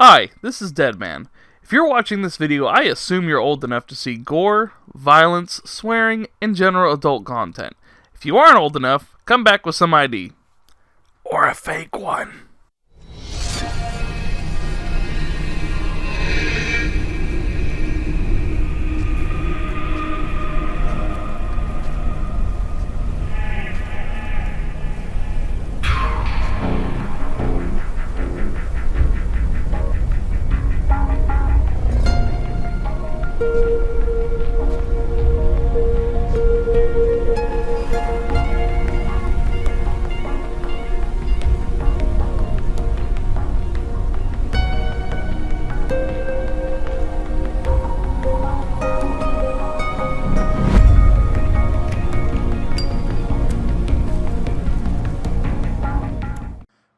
Hi, this is DEDMan. If you're watching this video, I assume you're old enough to see gore, violence, swearing, and general adult content. If you aren't old enough, come back with some ID. Or a fake one.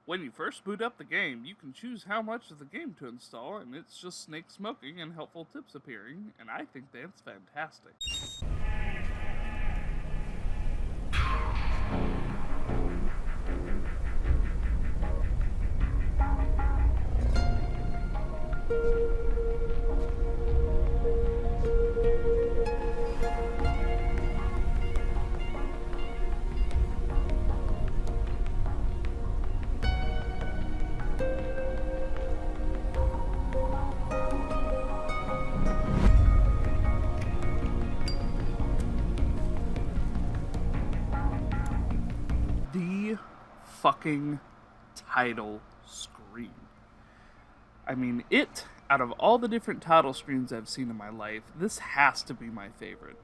When you first boot up the game, you can choose how much of the game to install, and it's just snake smoking and helpful tips appearing, and I think that's fantastic. The fucking title screen. I mean, out of all the different title screens I've seen in my life, this has to be my favorite.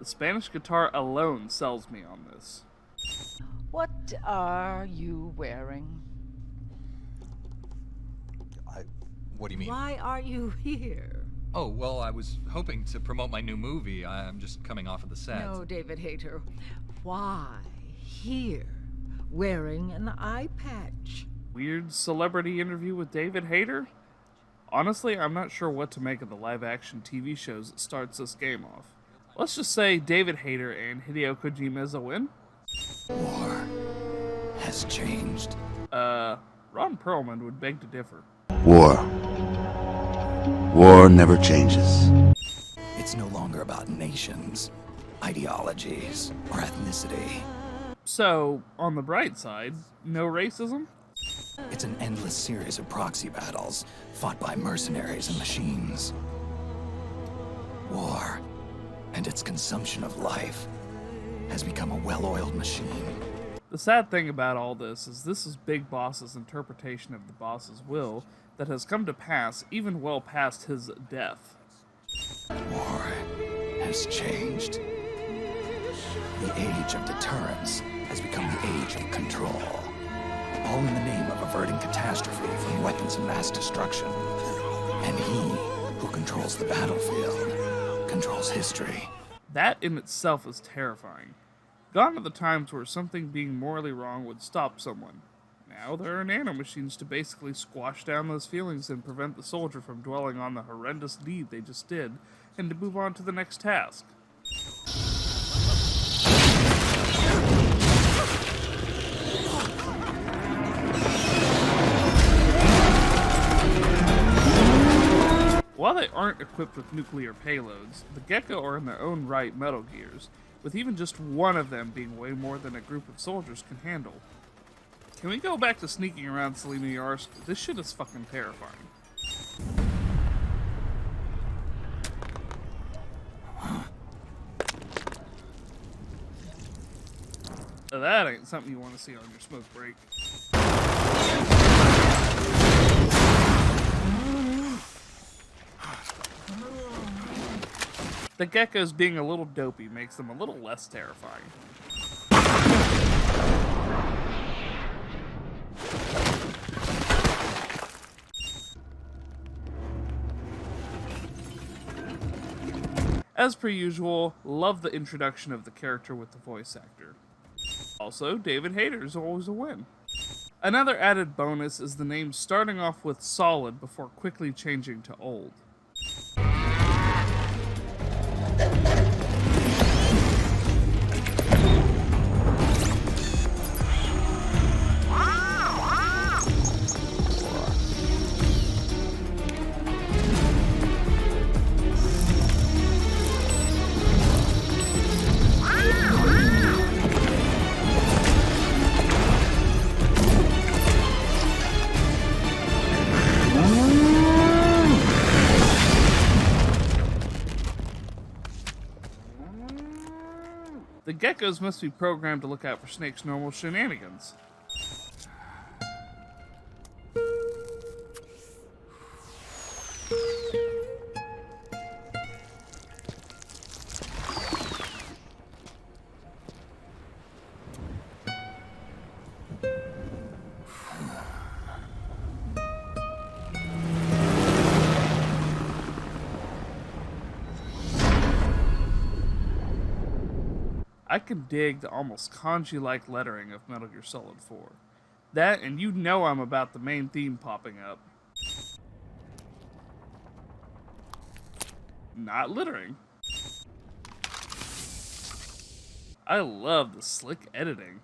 The Spanish guitar alone sells me on this. What are you wearing? What do you mean? Why are you here? Oh, well, I was hoping to promote my new movie. I'm just coming off of the set. No, David Hayter. Why here? Wearing an eye patch. Weird celebrity interview with David Hayter? Honestly, I'm not sure what to make of the live-action TV shows that starts this game off. Let's just say David Hayter and Hideo Kojima is a win. War has changed. Ron Perlman would beg to differ. War never changes. It's no longer about nations, ideologies, or ethnicity. So, on the bright side, no racism? It's an endless series of proxy battles fought by mercenaries and machines. War and its consumption of life has become a well-oiled machine. The sad thing about all this is Big Boss's interpretation of the boss's will that has come to pass even well past his death. War has changed. The age of deterrence has become the age of control. All in the name of averting catastrophe from weapons of mass destruction. And he who controls the battlefield controls history. That in itself is terrifying. Gone are the times where something being morally wrong would stop someone. Now there are nanomachines to basically squash down those feelings and prevent the soldier from dwelling on the horrendous deed they just did, and to move on to the next task. While they aren't equipped with nuclear payloads, the Gecko are in their own right Metal Gears, with even just one of them being way more than a group of soldiers can handle. Can we go back to sneaking around Selenoyarsk? This shit is fucking terrifying. Now that ain't something you want to see on your smoke break. The geckos being a little dopey makes them a little less terrifying. As per usual, love the introduction of the character with the voice actor. Also, David Hayter is always a win. Another added bonus is the name starting off with solid before quickly changing to old. geckos must be programmed to look out for Snake's normal shenanigans. I can dig the almost kanji-like lettering of Metal Gear Solid 4. That, and you know I'm about the main theme popping up. Not littering. I love the slick editing.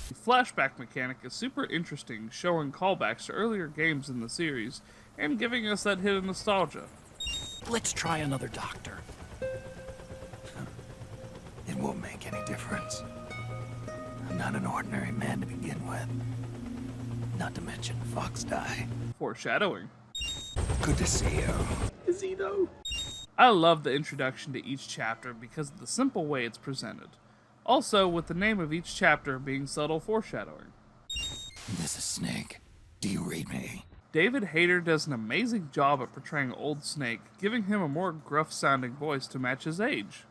The flashback mechanic is super interesting, showing callbacks to earlier games in the series, and giving us that hit of nostalgia. Let's try another doctor. It won't make any difference. I'm not an ordinary man to begin with. Not to mention Fox die. Foreshadowing. Good to see you. Is he though? I love the introduction to each chapter because of the simple way it's presented. Also, with the name of each chapter being subtle foreshadowing. This is Snake. Do you read me? David Hayter does an amazing job at portraying Old Snake, giving him a more gruff-sounding voice to match his age.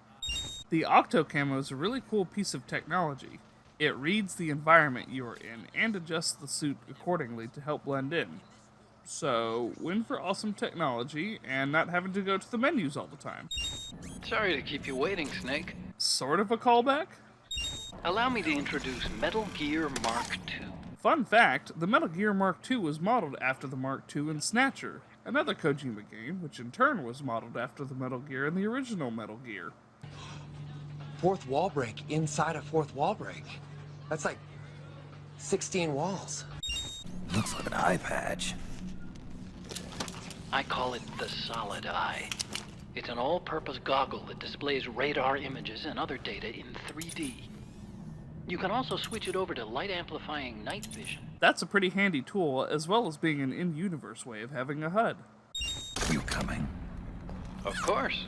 The Octo Camo is a really cool piece of technology. It reads the environment you are in and adjusts the suit accordingly to help blend in. So, win for awesome technology and not having to go to the menus all the time. Sorry to keep you waiting, Snake. Sort of a callback? Allow me to introduce Metal Gear Mark II. Fun fact, the Metal Gear Mark II was modeled after the Mark II in Snatcher, another Kojima game, which in turn was modeled after the Metal Gear in the original Metal Gear. Fourth wall break inside a fourth wall break. That's like 16 walls. Looks like an eye patch. I call it the Solid Eye. It's an all-purpose goggle that displays radar images and other data in 3D. You can also switch it over to light-amplifying night vision. That's a pretty handy tool, as well as being an in-universe way of having a HUD. You coming? Of course.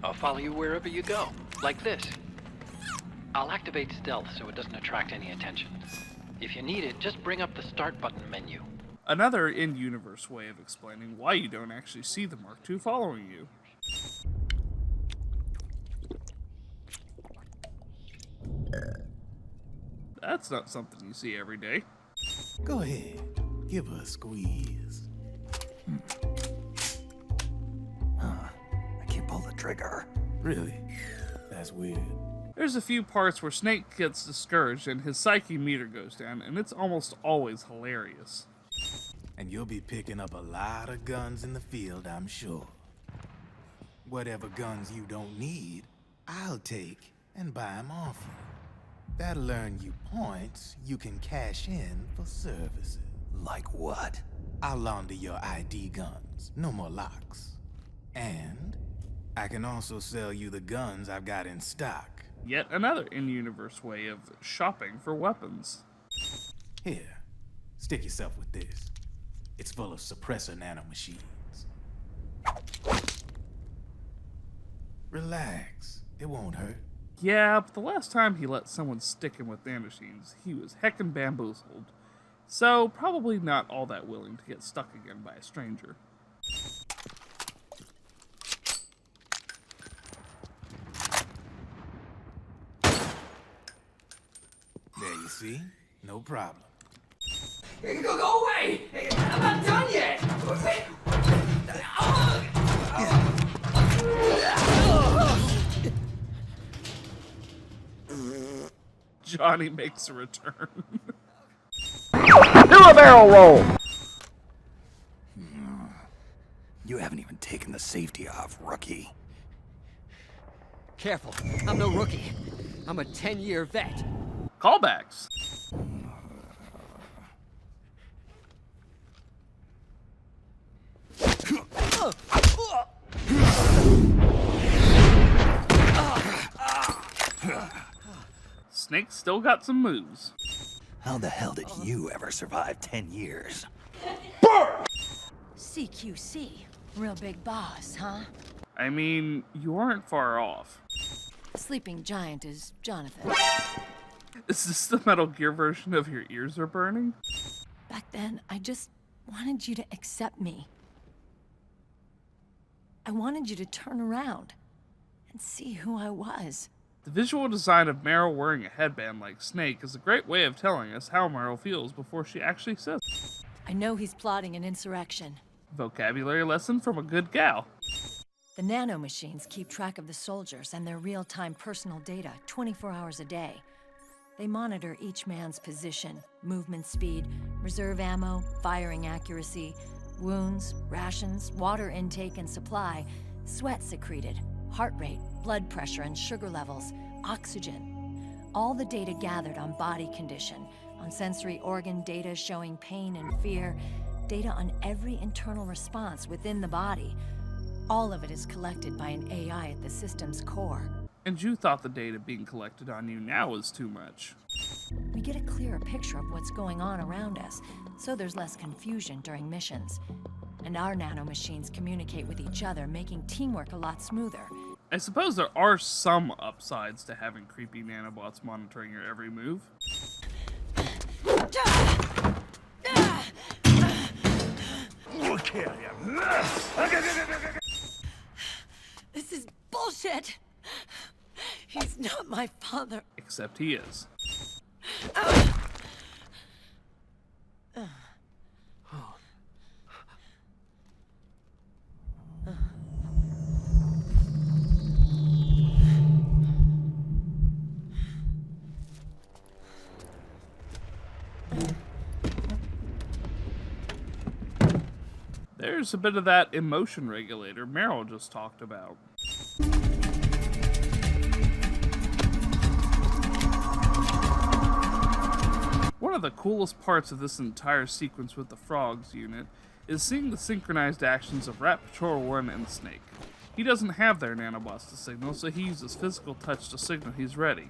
I'll follow you wherever you go, like this. I'll activate stealth so it doesn't attract any attention. If you need it, just bring up the start button menu. Another in-universe way of explaining why you don't actually see the Mark II following you. That's not something you see every day. Go ahead, give her a squeeze. I can't pull the trigger. Really? That's weird. There's a few parts where Snake gets discouraged and his psyche meter goes down, and it's almost always hilarious. And you'll be picking up a lot of guns in the field, I'm sure. Whatever guns you don't need, I'll take and buy them off you. That'll earn you points you can cash in for services. Like what? I'll launder your ID guns, no more locks. And I can also sell you the guns I've got in stock. Yet another in-universe way of shopping for weapons. Here, stick yourself with this. It's full of suppressor nanomachines. Relax, it won't hurt. Yeah, but the last time he let someone stick him with nanomachines, he was heckin' bamboozled. So, probably not all that willing to get stuck again by a stranger. There you see, no problem. Go away! I'm not done yet! Johnny makes a return. Do a barrel roll! You haven't even taken the safety off, rookie. Careful, I'm no rookie. I'm a 10-year vet. Callbacks. Snake still got some moves. How the hell did you ever survive 10 years? CQC. Real big boss, huh? I mean, you aren't far off. Sleeping giant is Jonathan. Is this the Metal Gear version of your ears are burning? Back then, I just wanted you to accept me. I wanted you to turn around and see who I was. The visual design of Meryl wearing a headband like Snake is a great way of telling us how Meryl feels before she actually says it. I know he's plotting an insurrection. Vocabulary lesson from a good gal. The nanomachines keep track of the soldiers and their real-time personal data 24 hours a day. They monitor each man's position, movement speed, reserve ammo, firing accuracy, wounds, rations, water intake and supply, sweat secreted, heart rate, blood pressure and sugar levels, oxygen. All the data gathered on body condition, on sensory organ data showing pain and fear, data on every internal response within the body. All of it is collected by an AI at the system's core. And you thought the data being collected on you now was too much. We get a clearer picture of what's going on around us, so there's less confusion during missions. And our nanomachines communicate with each other, making teamwork a lot smoother. I suppose there are some upsides to having creepy nanobots monitoring your every move. We'll kill you. This is bullshit! He's not my father. Except he is. There's a bit of that emotion regulator Meryl just talked about. One of the coolest parts of this entire sequence with the Frogs unit is seeing the synchronized actions of Rat Patrol 1 and Snake. He doesn't have their nanobots to signal, so he uses physical touch to signal he's ready.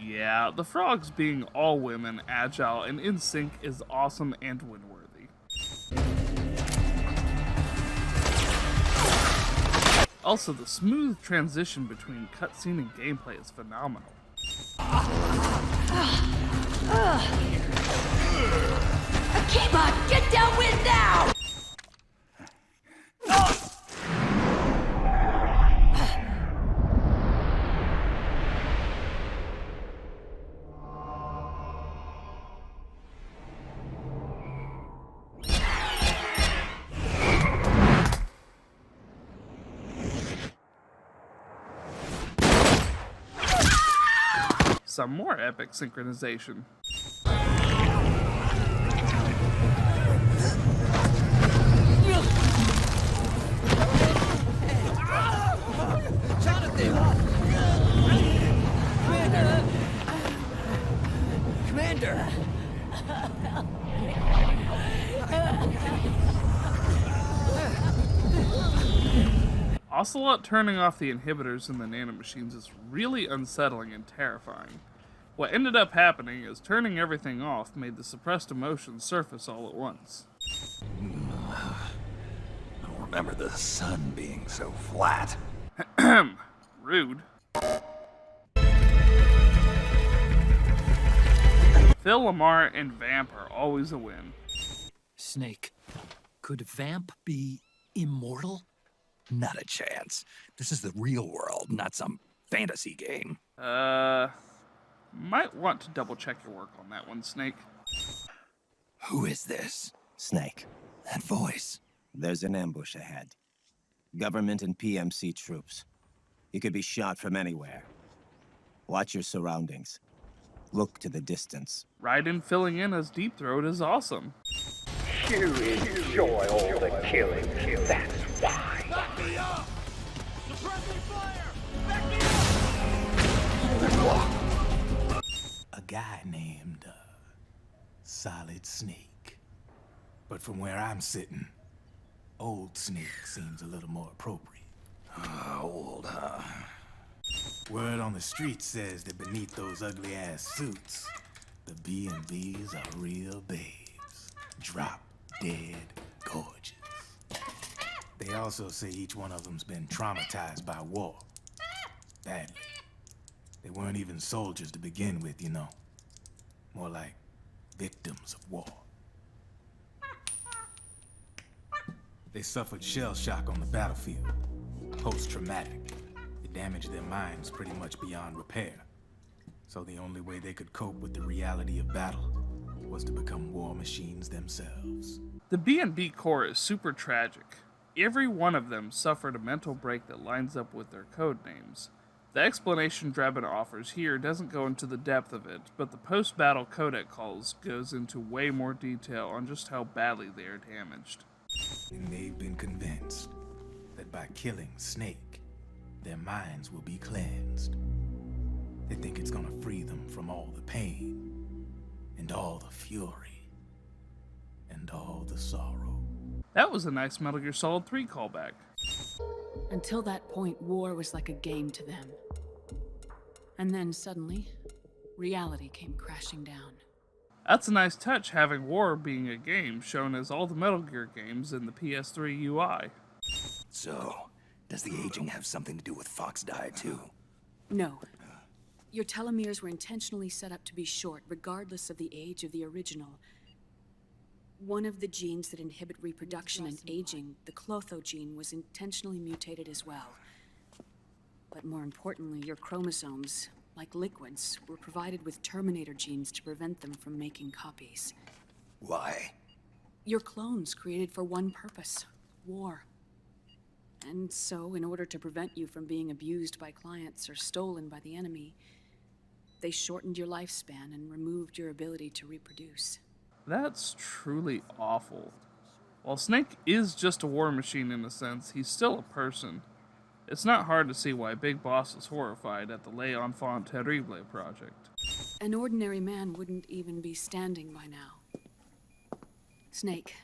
Yeah, the Frogs being all women, agile, and in sync is awesome and win-worthy. Also, the smooth transition between cutscene and gameplay is phenomenal. Akima, get downwind now! Some more epic synchronization. Commander! Ocelot turning off the inhibitors in the nanomachines is really unsettling and terrifying. What ended up happening is turning everything off made the suppressed emotions surface all at once. I don't remember the sun being so flat. Rude. Phil Lamar and Vamp are always a win. Snake, could Vamp be immortal? Not a chance. This is the real world, not some fantasy game. Might want to double check your work on that one, Snake. Who is this? Snake, That voice. there's an ambush ahead. Government and PMC troops. You could be shot from anywhere. Watch your surroundings. Look to the distance. Raiden filling in as Deep Throat is awesome. You enjoy all the killing, that's why. Back me up! Suppressing fire! Back me up! A guy named, Solid Snake. But from where I'm sitting, Old Snake seems a little more appropriate. Old, huh? Word on the street says that beneath those ugly-ass suits, the B&Bs are real babes. Drop dead gorgeous. They also say each one of them's been traumatized by war. Badly. They weren't even soldiers to begin with, you know. More like victims of war. They suffered shell shock on the battlefield. Post-traumatic. It damaged their minds pretty much beyond repair. So the only way they could cope with the reality of battle was to become war machines themselves. The B&B Corps is super tragic. Every one of them suffered a mental break that lines up with their code names. The explanation Drebin offers here doesn't go into the depth of it, but the post-battle codec calls goes into way more detail on just how badly they are damaged. And they've been convinced that by killing Snake, their minds will be cleansed. They think it's gonna free them from all the pain, and all the fury, and all the sorrow. That was a nice Metal Gear Solid 3 callback. Until that point, war was like a game to them. And then suddenly, reality came crashing down. That's a nice touch, having war being a game shown as all the Metal Gear games in the PS3 UI. So, does the aging have something to do with Fox Die too? No. Your telomeres were intentionally set up to be short, regardless of the age of the original. One of the genes that inhibit reproduction and aging, the Clotho gene, was intentionally mutated as well. But more importantly, your chromosomes, like liquids, were provided with Terminator genes to prevent them from making copies. Why? Your clones created for one purpose: war. And so, in order to prevent you from being abused by clients or stolen by the enemy, they shortened your lifespan and removed your ability to reproduce. That's truly awful. While Snake is just a war machine in a sense, he's still a person. It's not hard to see why Big Boss is horrified at the Les Enfants Terribles project. An ordinary man wouldn't even be standing by now. Snake,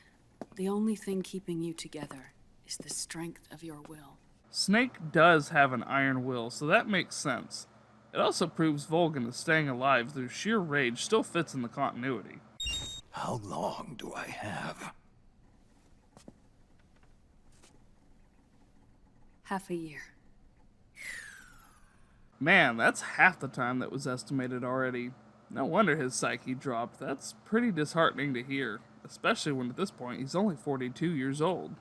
the only thing keeping you together is the strength of your will. Snake does have an iron will, so that makes sense. It also proves Volgan is staying alive through sheer rage still fits in the continuity. How long do I have? Half a year. Man, that's half the time that was estimated already. No wonder his psyche dropped. That's pretty disheartening to hear, especially when at this point he's only 42 years old.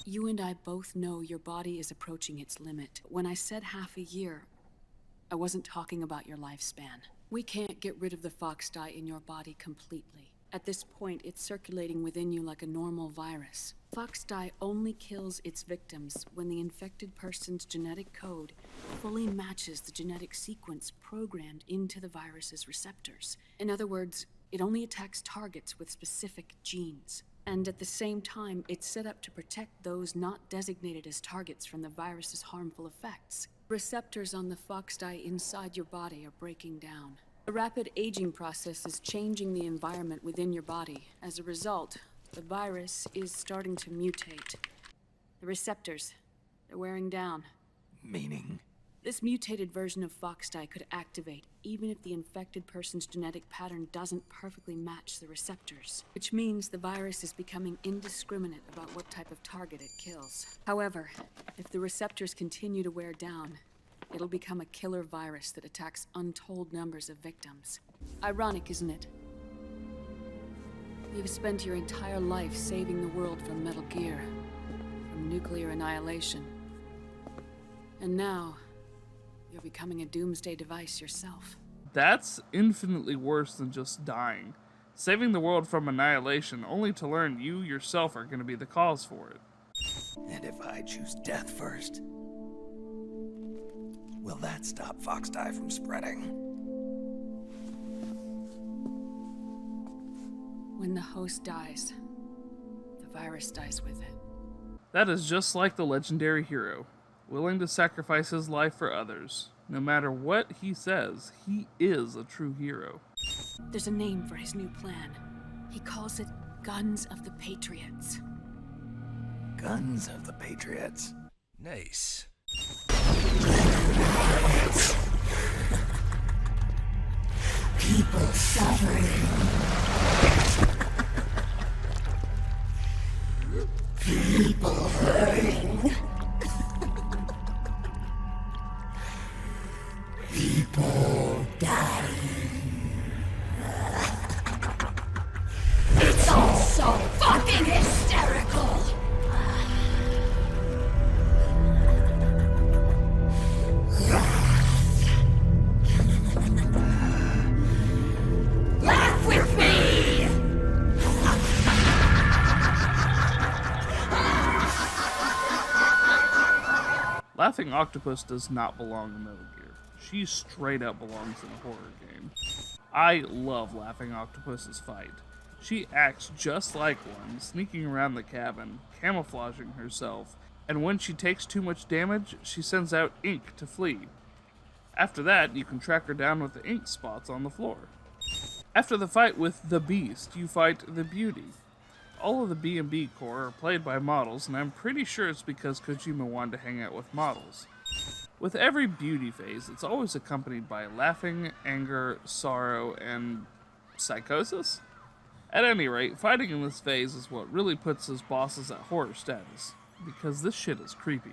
You and I both know your body is approaching its limit. When I said half a year, I wasn't talking about your lifespan. We can't get rid of the Fox dye in your body completely. At this point, it's circulating within you like a normal virus. Fox dye only kills its victims when the infected person's genetic code fully matches the genetic sequence programmed into the virus's receptors. In other words, it only attacks targets with specific genes. And at the same time, it's set up to protect those not designated as targets from the virus's harmful effects. Receptors on the Fox dye inside your body are breaking down. The rapid aging process is changing the environment within your body. As a result, the virus is starting to mutate. The receptors, they're wearing down. Meaning? This mutated version of Fox dye could activate even if the infected person's genetic pattern doesn't perfectly match the receptors, which means the virus is becoming indiscriminate about what type of target it kills. However, if the receptors continue to wear down, it'll become a killer virus that attacks untold numbers of victims. Ironic, isn't it? You've spent your entire life saving the world from Metal Gear, from nuclear annihilation. And now, you're becoming a doomsday device yourself. That's infinitely worse than just dying. Saving the world from annihilation only to learn you yourself are going to be the cause for it. And if I choose death first, will that stop Fox dye from spreading? When the host dies, the virus dies with it. That is just like the legendary hero, willing to sacrifice his life for others. No matter what he says, he is a true hero. There's a name for his new plan. He calls it Guns of the Patriots. Guns of the Patriots. Nice. People suffering. People hurting. People dying. It's all so fucking hysterical. Laugh with me! Laughing Octopus does not belong in Metal Gear. She straight up belongs in a horror game. I love Laughing Octopus's fight. She acts just like one, sneaking around the cabin, camouflaging herself, and when she takes too much damage, she sends out ink to flee. After that, you can track her down with the ink spots on the floor. After the fight with the Beast, you fight the Beauty. All of the B&B Corps are played by models, and I'm pretty sure it's because Kojima wanted to hang out with models. With every beauty phase, it's always accompanied by laughing, anger, sorrow, and psychosis? At any rate, fighting in this phase is what really puts his bosses at horror status, because this shit is creepy.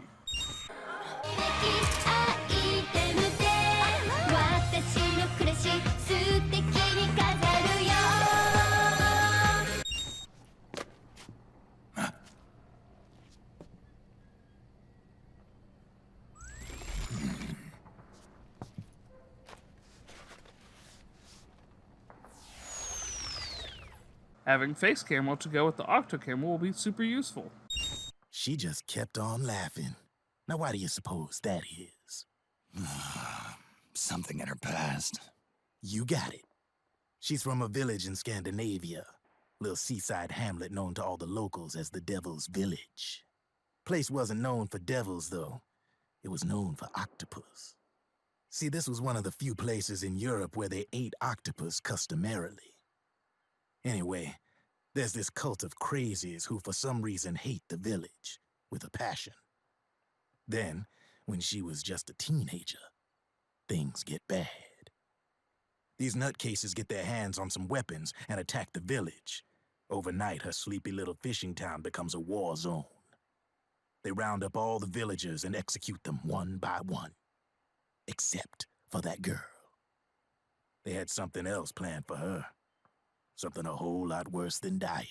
Having face camo to go with the octo camo will be super useful. She just kept on laughing. Now why do you suppose that is? Something in her past. You got it. She's from a village in Scandinavia. Little seaside hamlet known to all the locals as the Devil's Village. Place wasn't known for devils, though. It was known for octopus. See, this was one of the few places in Europe where they ate octopus customarily. Anyway, there's this cult of crazies who for some reason hate the village with a passion. Then, when she was just a teenager, things get bad. These nutcases get their hands on some weapons and attack the village. Overnight, her sleepy little fishing town becomes a war zone. They round up all the villagers and execute them one by one. Except for that girl. They had something else planned for her. Something a whole lot worse than dying.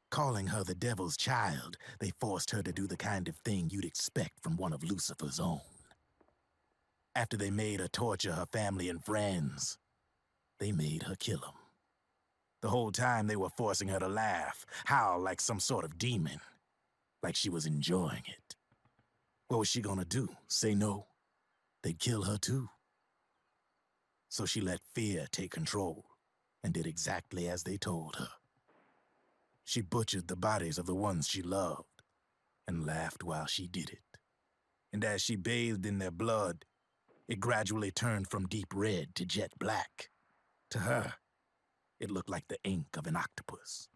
Calling her the devil's child, they forced her to do the kind of thing you'd expect from one of Lucifer's own. After they made her torture her family and friends, they made her kill them. The whole time they were forcing her to laugh, howl like some sort of demon, like she was enjoying it. What was she gonna do? Say no? They'd kill her too. So she let fear take control and did exactly as they told her. She butchered the bodies of the ones she loved and laughed while she did it. And as she bathed in their blood, it gradually turned from deep red to jet black. To her, it looked like the ink of an octopus.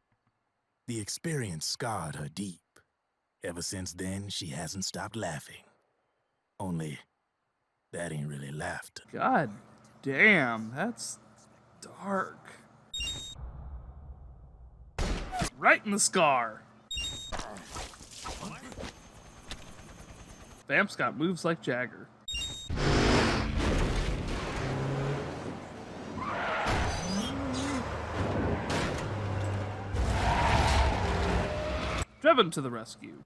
The experience scarred her deep. Ever since then, she hasn't stopped laughing. Only, that ain't really laughter. God damn, that's dark. Right in the scar. Vamp's got moves like Jagger. Drebin to the rescue.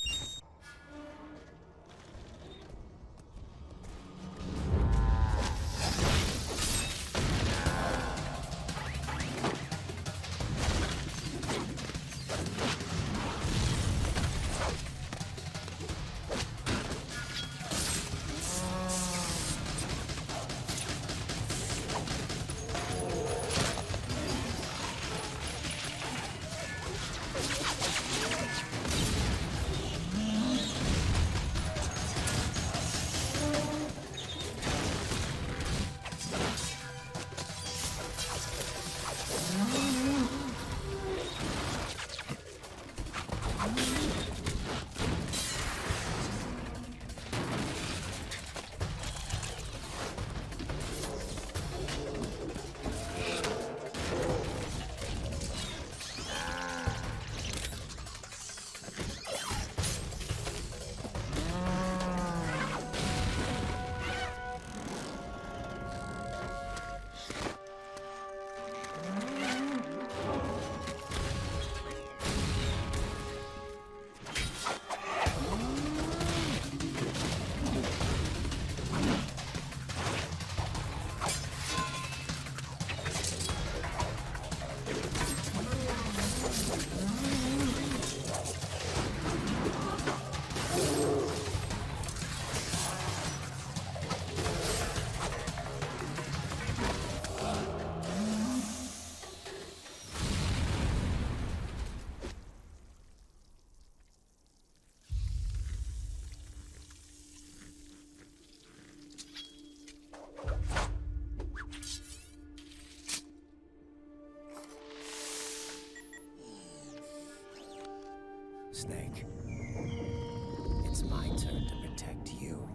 Snake. It's my turn to protect you.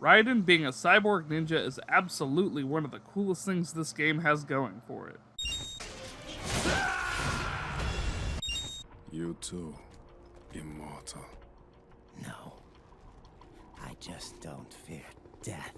Raiden being a cyborg ninja is absolutely one of the coolest things this game has going for it. You too, immortal. No. I just don't fear death.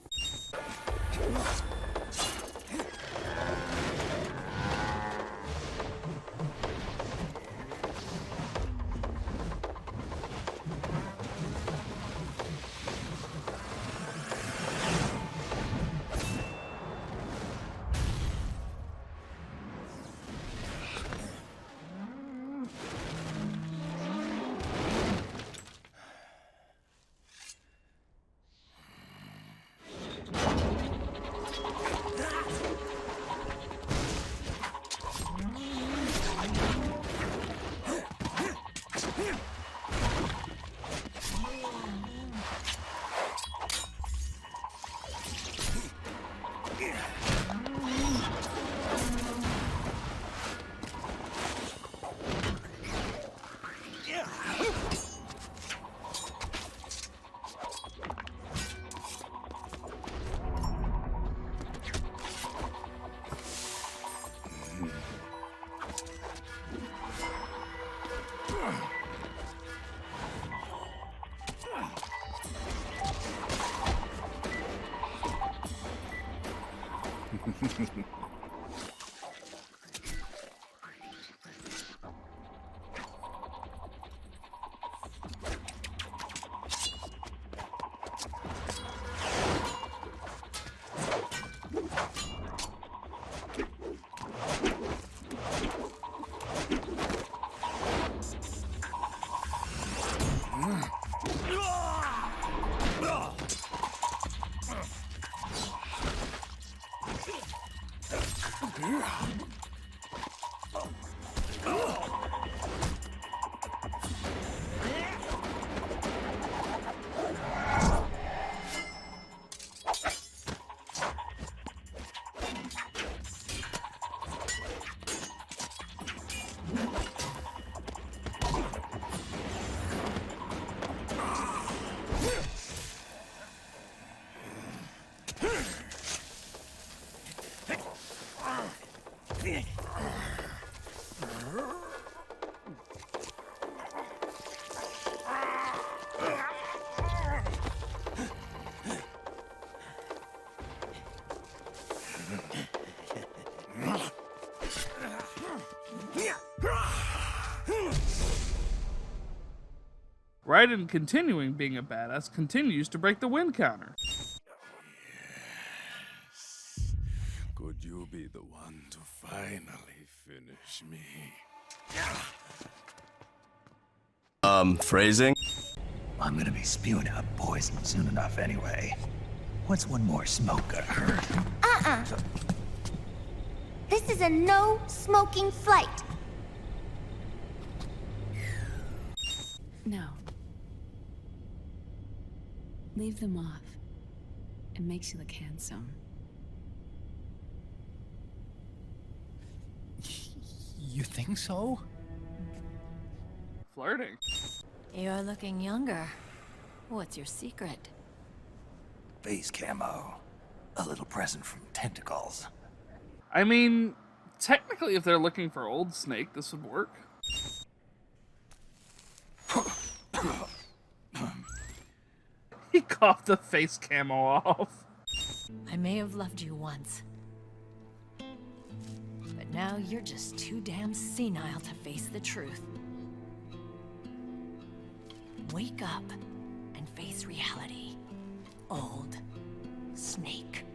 Raiden, continuing being a badass, continues to break the win counter. Could you be the one to finally finish me? Phrasing? I'm gonna be spewing out poison soon enough anyway. What's one more smoker? This is a no smoking flight. No. Leave them off. It makes you look handsome. You think so? Flirting. You're looking younger. What's your secret? Face camo. A little present from Tentacles. I mean, technically if they're looking for old Snake, this would work. He coughed the face camo off. I may have loved you once. But now you're just too damn senile to face the truth. Wake up and face reality. Old Snake.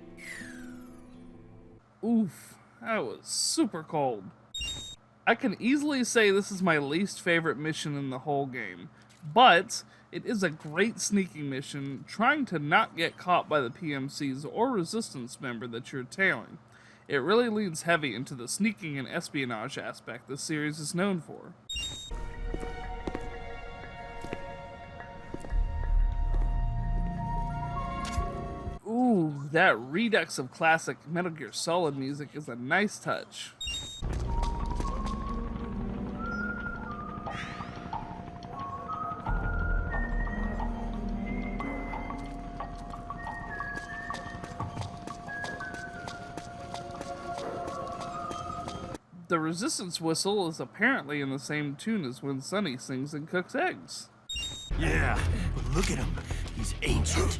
Oof, that was super cold. I can easily say this is my least favorite mission in the whole game, but it is a great sneaking mission trying to not get caught by the PMCs or resistance member that you're tailing. It really leans heavy into the sneaking and espionage aspect this series is known for. Ooh, that redux of classic Metal Gear Solid music is a nice touch. The Resistance whistle is apparently in the same tune as when Sonny sings and cooks eggs. Yeah, but look at him. He's ancient.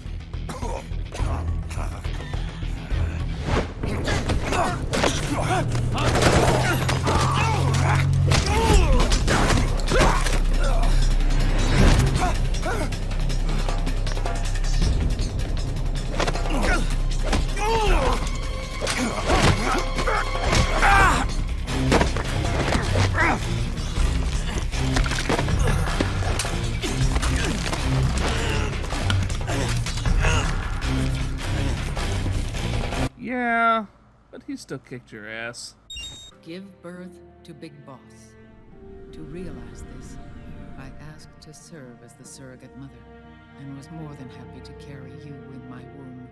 Yeah, but he still kicked your ass. Give birth to Big Boss. To realize this, I asked to serve as the surrogate mother, and was more than happy to carry you in my womb.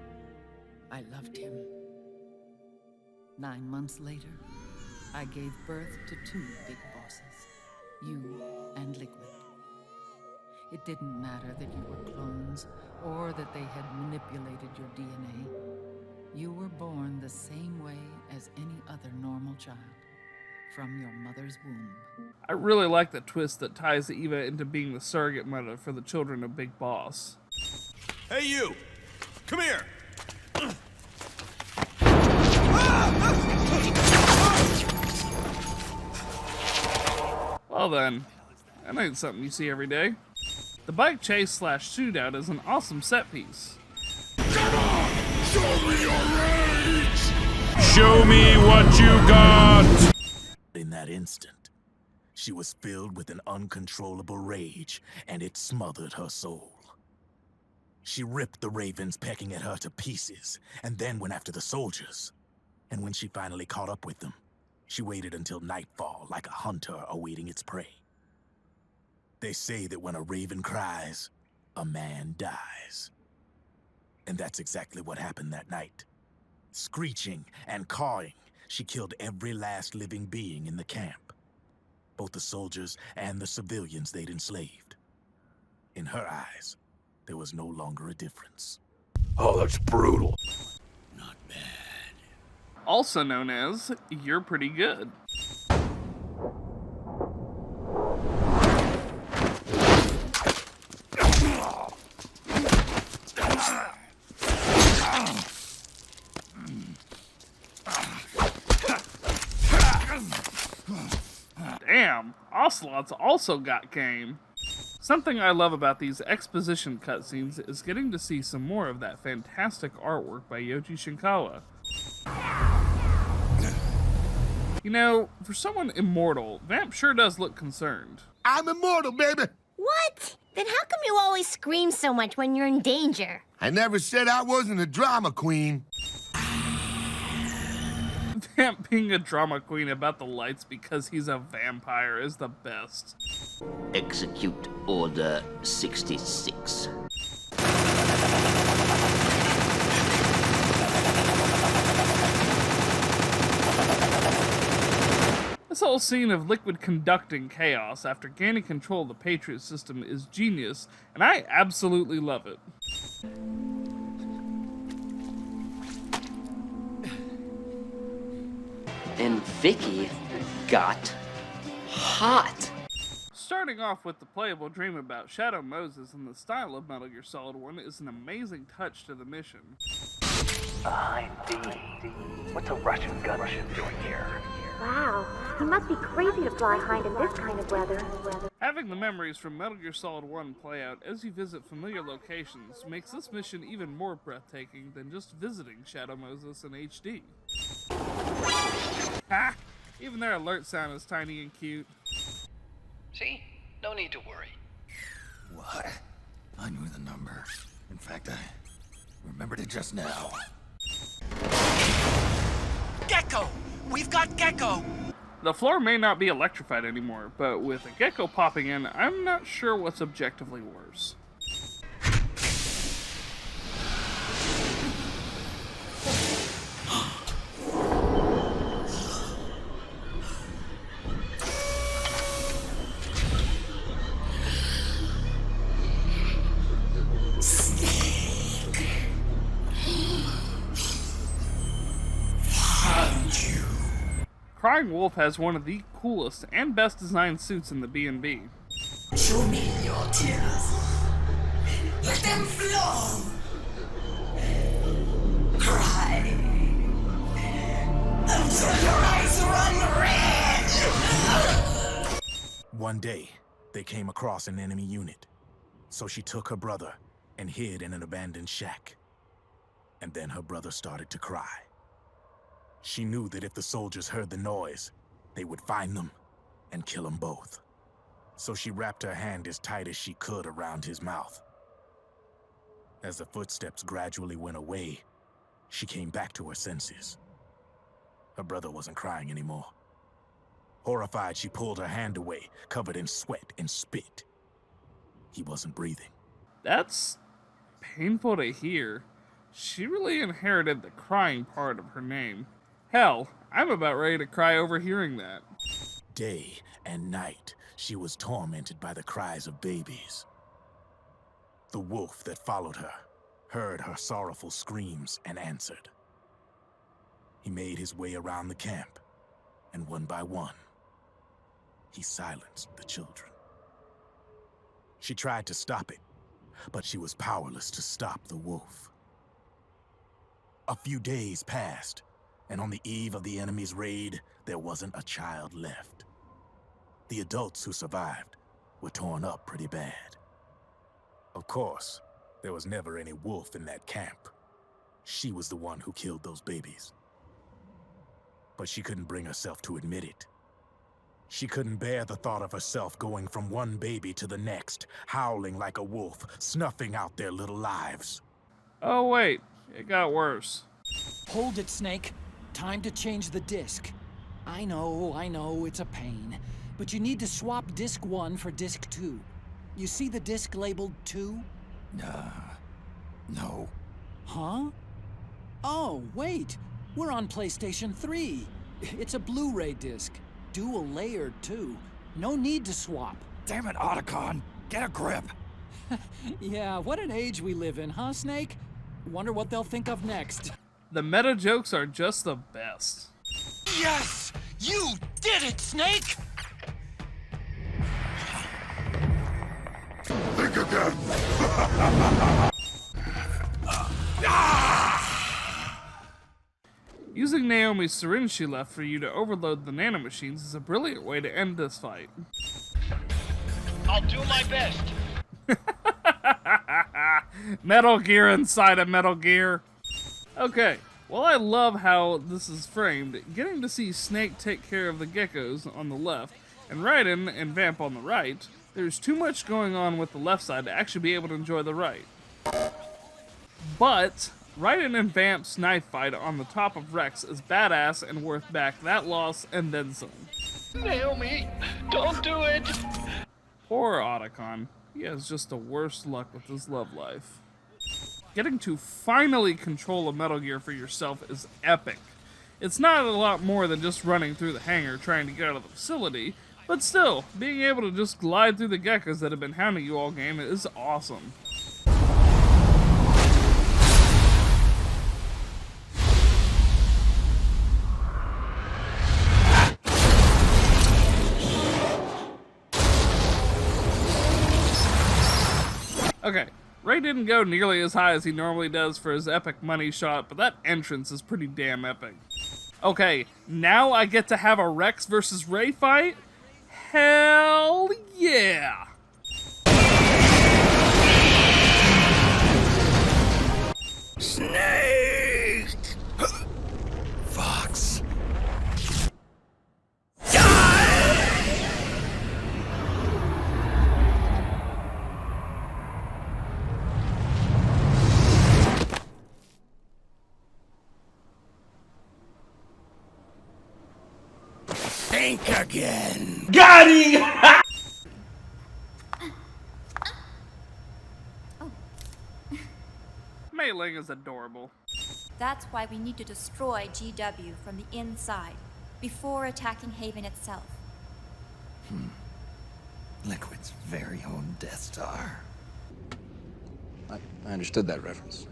I loved him. 9 months later, I gave birth to 2 Big Bosses, you and Liquid. It didn't matter that you were clones, or that they had manipulated your DNA. You were born the same way as any other normal child, from your mother's womb. I really like the twist that ties Eva into being the surrogate mother for the children of Big Boss. Hey, you! Come here! Well then, that ain't something you see every day. The bike chase / shootout is an awesome set piece. Show me your rage! Show me what you got! In that instant, she was filled with an uncontrollable rage, and it smothered her soul. She ripped the ravens pecking at her to pieces, and then went after the soldiers. And when she finally caught up with them, she waited until nightfall like a hunter awaiting its prey. They say that when a raven cries, a man dies. And that's exactly what happened that night. Screeching and cawing, she killed every last living being in the camp. Both the soldiers and the civilians they'd enslaved. In her eyes, there was no longer a difference. Oh, that's brutal. Also known as You're Pretty Good. Damn, Ocelot's also got game. Something I love about these exposition cutscenes is getting to see some more of that fantastic artwork by Yoji Shinkawa. You know, for someone immortal, Vamp sure does look concerned. I'm immortal, baby! What? Then how come you always scream so much when you're in danger? I never said I wasn't a drama queen. Vamp being a drama queen about the lights because he's a vampire is the best. Execute Order 66. This whole scene of Liquid conducting chaos after gaining control of the Patriots system is genius, and I absolutely love it. And Vicky got hot. Starting off with the playable dream about Shadow Moses in the style of Metal Gear Solid 1 is an amazing touch to the mission. Behind thee. What's a Russian gunship doing here? Wow, he must be crazy to fly hind in this kind of weather. Having the memories from Metal Gear Solid 1 play out as you visit familiar locations makes this mission even more breathtaking than just visiting Shadow Moses in HD. Ha! Even their alert sound is tiny and cute. See? No need to worry. What? I knew the number. In fact, I remembered it just now. Gecko! We've got Gecko! The floor may not be electrified anymore, but with a gecko popping in, I'm not sure what's objectively worse. Crying Wolf has one of the coolest and best designed suits in the B&B. Show me your tears. Let them flow. Cry until your eyes run red. One day, they came across an enemy unit, so she took her brother and hid in an abandoned shack. And then her brother started to cry. She knew that if the soldiers heard the noise, they would find them and kill them both. So she wrapped her hand as tight as she could around his mouth. As the footsteps gradually went away, she came back to her senses. Her brother wasn't crying anymore. Horrified, she pulled her hand away, covered in sweat and spit. He wasn't breathing. That's painful to hear. She really inherited the crying part of her name. Hell, I'm about ready to cry over hearing that. Day and night, she was tormented by the cries of babies. The wolf that followed her heard her sorrowful screams and answered. He made his way around the camp, and one by one, he silenced the children. She tried to stop it, but she was powerless to stop the wolf. A few days passed, and on the eve of the enemy's raid, there wasn't a child left. The adults who survived were torn up pretty bad. Of course, there was never any wolf in that camp. She was the one who killed those babies. But she couldn't bring herself to admit it. She couldn't bear the thought of herself going from one baby to the next, howling like a wolf, snuffing out their little lives. Oh wait, it got worse. Hold it, Snake. Time to change the disc. I know, it's a pain. But you need to swap disc 1 for disc 2. You see the disc labeled 2? No. Huh? Oh, wait. We're on PlayStation 3. It's a Blu-ray disc. Dual layered, too. No need to swap. Damn it, Otacon. Get a grip. Yeah, what an age we live in, huh, Snake? Wonder what they'll think of next. The meta jokes are just the best. Yes! You did it, Snake! Think again! Using Naomi's syringe she left for you to overload the nanomachines is a brilliant way to end this fight. I'll do my best. Metal Gear inside of Metal Gear. Okay, well I love how this is framed, getting to see Snake take care of the geckos on the left, and Raiden and Vamp on the right, there's too much going on with the left side to actually be able to enjoy the right. But Raiden and Vamp's knife fight on the top of Rex is badass and worth back that loss and then some. Naomi, don't do it! Poor Otacon. He has just the worst luck with his love life. Getting to finally control a Metal Gear for yourself is epic. It's not a lot more than just running through the hangar trying to get out of the facility, but still, being able to just glide through the geckos that have been hounding you all game is awesome. Okay, Ray didn't go nearly as high as he normally does for his epic money shot, but that entrance is pretty damn epic. Okay, now I get to have a Rex versus Ray fight? Hell yeah! Snake! Fox! Think again. Got him! Mei Ling is adorable. That's why we need to destroy GW from the inside, before attacking Haven itself. Liquid's very own Death Star. I understood that reference.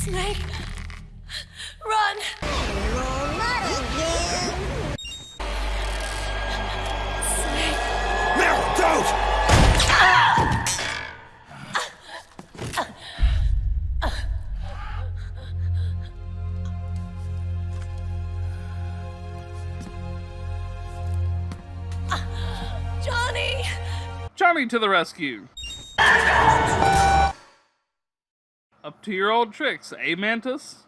Snake! Run! Snake! Meryl, don't! Johnny! Johnny to the rescue! Up to your old tricks, eh, Mantis?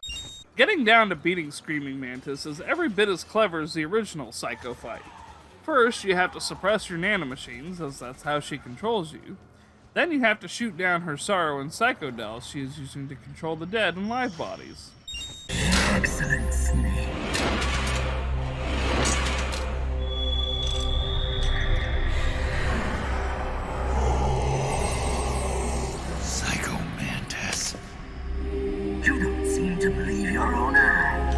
Getting down to beating Screaming Mantis is every bit as clever as the original Psycho fight. First, you have to suppress your nanomachines, as that's how she controls you. Then you have to shoot down her Sorrow and Psycho dolls she is using to control the dead and live bodies. Excellent, Snake. Psycho Mantis. You don't seem to believe your own eyes.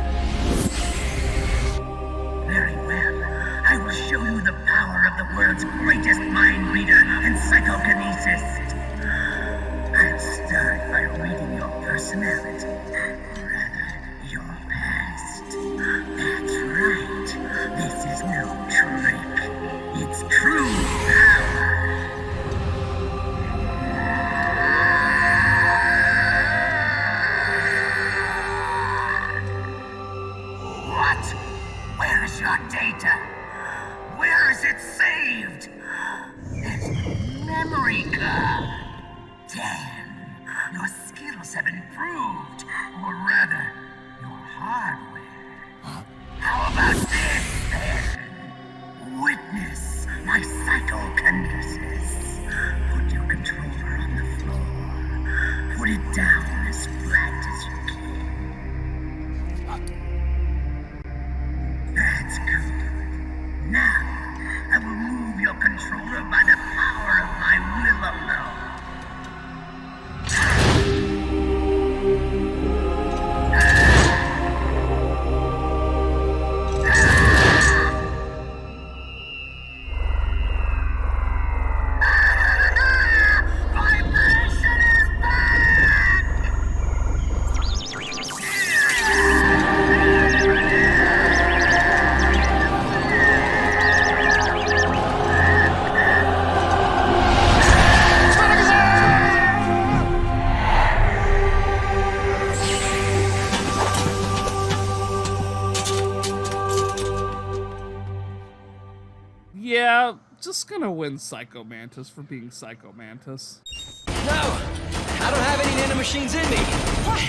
Very well. I will show you the power of the world's greatest mind reader and psychokinesis. I'll start by reading your personality. Rather, your past. That's right. This is no trick. It's true power. What? Where is your data? Where is it saved? It's memory card. Damn, your skills have improved. Or rather, your hardware. How about this, then? Witness my psychokinesis. Put your controller on the floor. Put it down as flat as you can. That's good. Now, I will move your controller by the power of my will alone. Yeah, just gonna win Psycho Mantis for being Psycho Mantis. No! I don't have any nanomachines in me! What?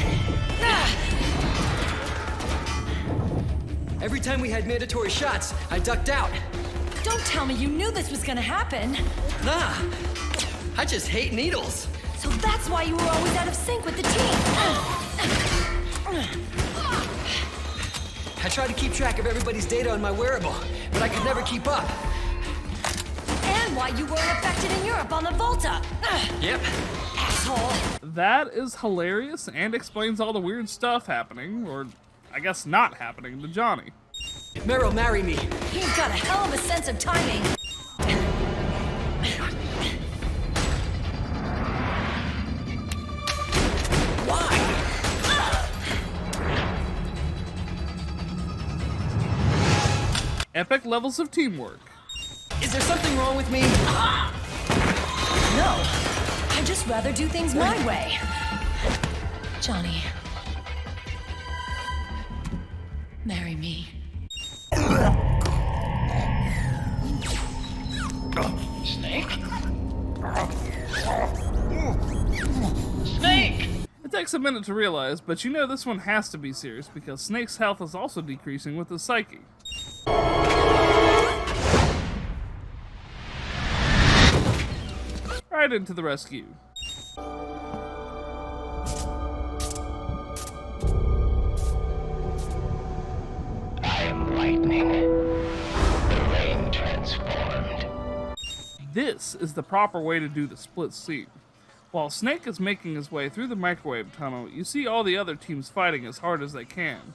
Every time we had mandatory shots, I ducked out. Don't tell me you knew this was gonna happen. Nah, I just hate needles. So that's why you were always out of sync with the team. I tried to keep track of everybody's data on my wearable, but I could never keep up. And why you weren't affected in Europe on the Volta. Yep. Asshole. That is hilarious and explains all the weird stuff happening, or I guess not happening, to Johnny. Meryl, marry me. He's got a hell of a sense of timing. Epic levels of teamwork. Is there something wrong with me? No. I'd just rather do things my way. Johnny. Marry me. Snake? Snake! It takes a minute to realize, but you know this one has to be serious because Snake's health is also decreasing with his psyche. Right into the rescue. I am lightning. The rain transformed. This is the proper way to do the split scene. While Snake is making his way through the microwave tunnel, you see all the other teams fighting as hard as they can.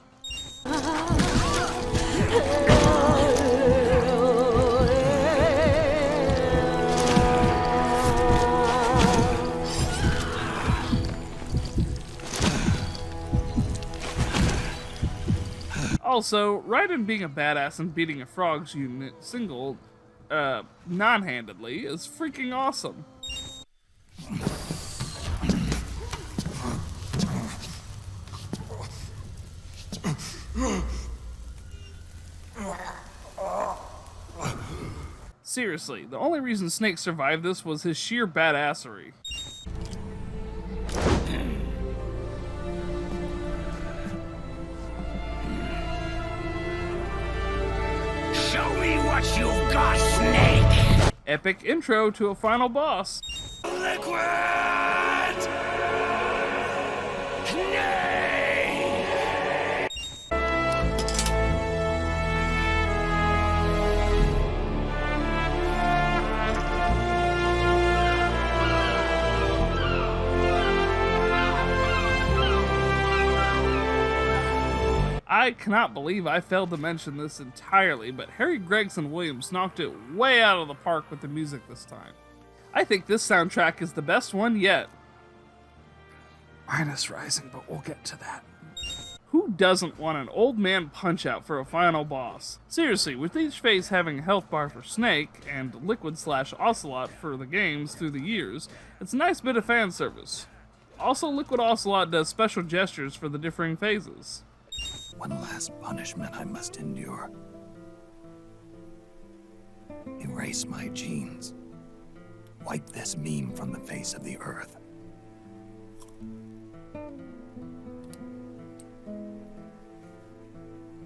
Also, Raiden being a badass and beating a frog's unit non-handedly is freaking awesome. Seriously, the only reason Snake survived this was his sheer badassery. Show me what you've got, Snake! Epic intro to a final boss. Liquid! I cannot believe I failed to mention this entirely, but Harry Gregson Williams knocked it way out of the park with the music this time. I think this soundtrack is the best one yet. Minus Rising, but we'll get to that. Who doesn't want an old man punch-out for a final boss? Seriously, with each phase having a health bar for Snake, and Liquid/Ocelot for the games through the years, it's a nice bit of fan service. Also, Liquid Ocelot does special gestures for the differing phases. One last punishment I must endure. Erase my genes. Wipe this meme from the face of the earth.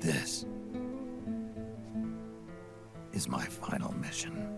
This is my final mission.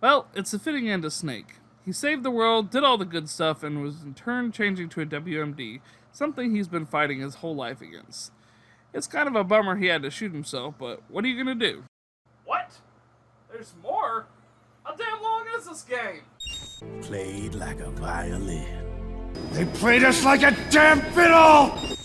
Well, it's a fitting end to Snake. He saved the world, did all the good stuff, and was in turn changing to a WMD, something he's been fighting his whole life against. It's kind of a bummer he had to shoot himself, but what are you gonna do? What? There's more? How damn long is this game? Played like a violin. They played us like a damn fiddle!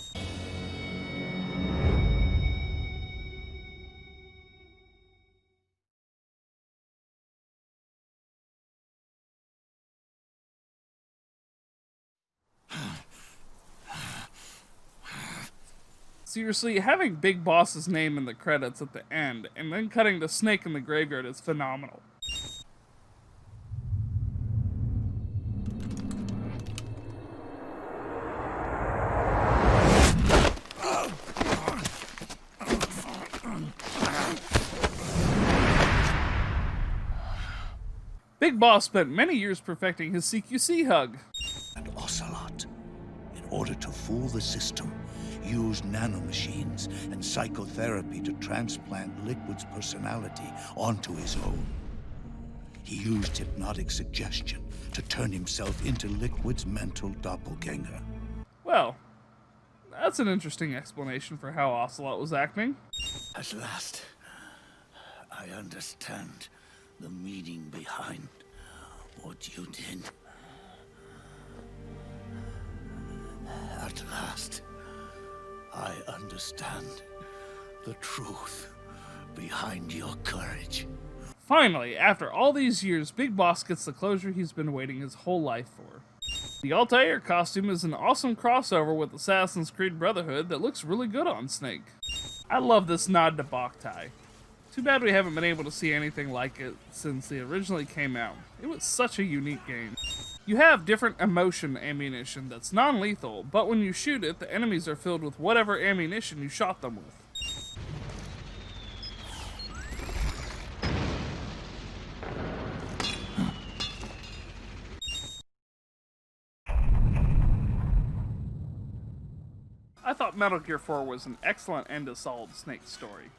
Seriously, having Big Boss's name in the credits at the end, and then cutting to Snake in the graveyard is phenomenal. Big Boss spent many years perfecting his CQC hug. And Ocelot, in order to fool the system, used nanomachines and psychotherapy to transplant Liquid's personality onto his own. He used hypnotic suggestion to turn himself into Liquid's mental doppelganger. Well, that's an interesting explanation for how Ocelot was acting. At last, I understand the meaning behind what you did. At last, I understand the truth behind your courage. Finally, after all these years, Big Boss gets the closure he's been waiting his whole life for. The Altair costume is an awesome crossover with Assassin's Creed Brotherhood that looks really good on Snake. I love this nod to Boktai. Too bad we haven't been able to see anything like it since it originally came out. It was such a unique game. You have different emotion ammunition that's non-lethal, but when you shoot it, the enemies are filled with whatever ammunition you shot them with. I thought Metal Gear 4 was an excellent end to Solid Snake's story.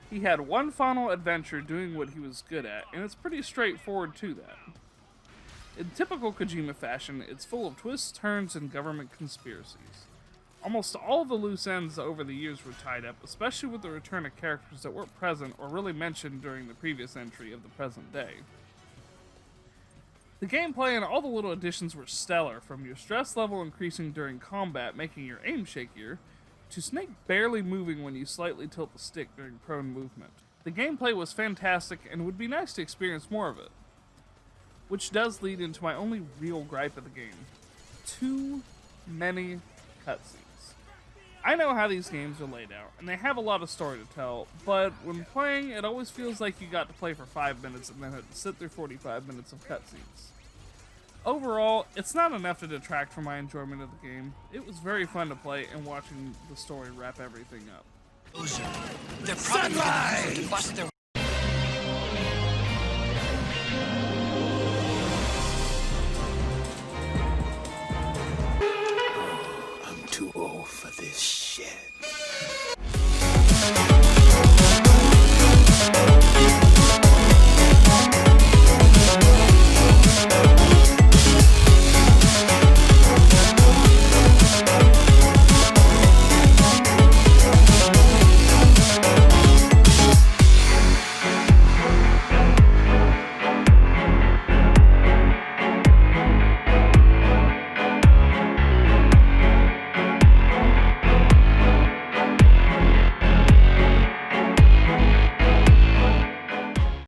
He had one final adventure doing what he was good at, and it's pretty straightforward to that. In typical Kojima fashion, it's full of twists, turns, and government conspiracies. Almost all of the loose ends over the years were tied up, especially with the return of characters that weren't present or really mentioned during the previous entry of the present day. The gameplay and all the little additions were stellar, from your stress level increasing during combat, making your aim shakier, to Snake barely moving when you slightly tilt the stick during prone movement. The gameplay was fantastic and would be nice to experience more of it. Which does lead into my only real gripe of the game. Too many cutscenes. I know how these games are laid out, and they have a lot of story to tell, but when playing, it always feels like you got to play for 5 minutes and then had to sit through 45 minutes of cutscenes. Overall, it's not enough to detract from my enjoyment of the game. It was very fun to play and watching the story wrap everything up. They're probably gonna use it to bust their